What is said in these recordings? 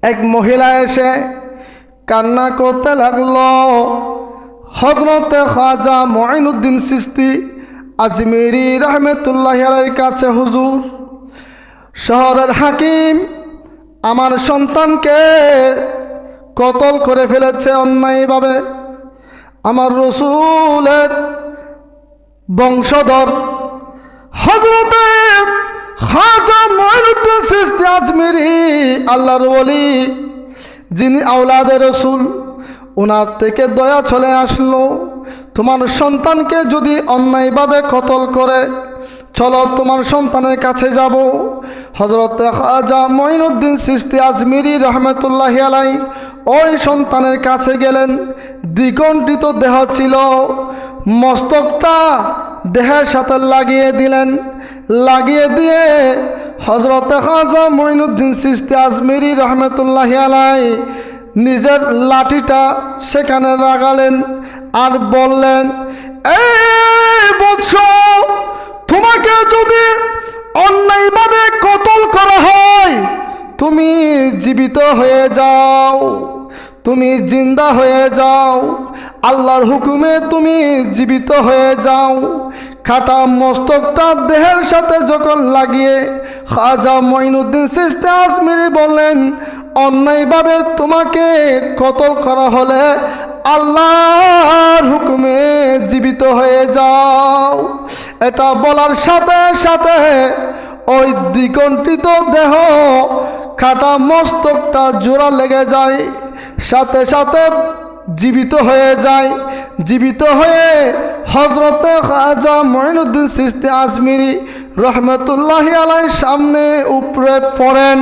এক মহিলা এসে কান্না করতে লাগলো। হযরতে খাজা মুঈনুদ্দিন চিশতি আজমিরি রহমতুল্লাহি আলাইহির কাছে, হুজুর, শহরের হাকিম আমার সন্তানকে কতল করে ফেলেছে অন্যায়ভাবে। আমার রাসূলের বংশধর হযরতে খাজা মুঈনুদ্দিন চিশতি আজমিরি, আল্লাহর ওলি, যিনি আওলাদে রাসূল, ওনার থেকে দয়া চলে আসলো। তোমার সন্তানকে যদি অন্যায়ভাবে কতল করে, চলো তোমার সন্তানের কাছে যাব। হযরতে খাজা মুঈনুদ্দিন চিশতি আজমিরি রহমতুল্লাহি আলাইহি ওই সন্তানের কাছে গেলেন। দ্বিগণ্ডিত দেহ ছিল, মস্তকটা দেহের সাথে লাগিয়ে দিলেন। লাগিয়ে দিয়ে হযরতে খাজা মুঈনুদ্দিন চিশতি আজমিরি রহমতুল্লাহি আলাইহি নিজের লাঠিটা সেখানে লাগালেন আর বললেন, এই বৎস, তোমাকে যদি অন্যায়ভাবে কতল করা হয়, তুমি জীবিত হয়ে যাও, তুমি জিন্দা হয়ে যাও, আল্লাহর হুকুমে তুমি জীবিত হয়ে যাও। কাটা মস্তকটা দেহের সাথে যখন লাগিয়ে খাজা মুঈনুদ্দিন চিশতি আজমিরি বললেন, অন্যায়ভাবে তোমাকে কতল করা হলে আল্লাহর হুকুমে জীবিত হয়ে যাও। এটা বলার সাথে সাথে ওই দ্বিকণ্ঠিত দেহ, কাটা মস্তকটা জোড়া লেগে যায়, সাথে সাথে জীবিত হয়ে যায়। জীবিত হয়ে হযরতে খাজা মুঈনুদ্দিন চিশতি আজমিরি রহমতুল্লাহি আলাইহির সামনে উপরে পড়েন,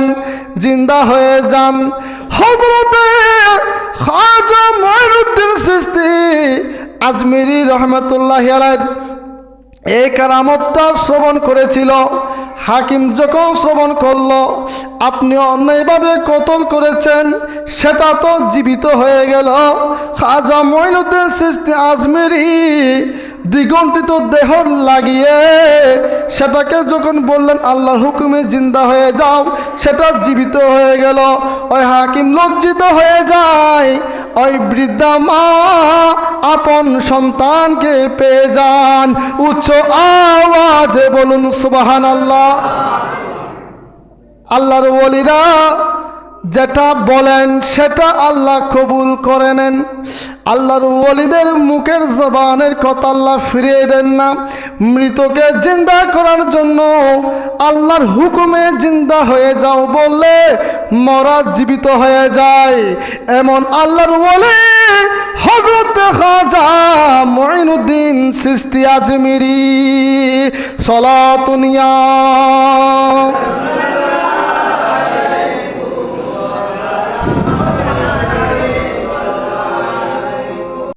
জিন্দা হয়ে যান। হযরতে খাজা মুঈনুদ্দিন চিশতি আজমিরি রহমতুল্লাহি আলাইহির এই কারামতটা শ্রবণ করেছিল। হাকিম যখন শ্রবণ করলো, আপনি অন্যায়ভাবে কতল করেছেন, সেটা তো জীবিত হয়ে গেল। খাজা মুঈনুদ্দিন চিশতি আজমিরি দ্বিগণ্ডিত দেহ লাগিয়ে সেটাকে যখন বললেন আল্লাহর হুকুমে জিন্দা হয়ে যাও, সেটা জীবিত হয়ে গেল। ওই হাকিম লজ্জিত হয়ে যায়। ওই বৃদ্ধা মা আপন সন্তানকে পেয়ে যান। উচ্চ আওয়াজে বলুন সুবহানাল্লাহ। আল্লাহর ওলিরা যেটা বলেন সেটা আল্লাহ কবুল করে নেন। আল্লাহর ওলিদের মুখের জবানের কথা আল্লাহ ফিরিয়ে দেন না। মৃতকে জিন্দা করার জন্য আল্লাহর হুকুমে জিন্দা হয়ে যাও বললে মরা জীবিত হয়ে যায়। এমন আল্লাহর ওলি হযরতে খাজা মুঈনুদ্দিন চিশতি আজমিরি। সালাতুন ইয়া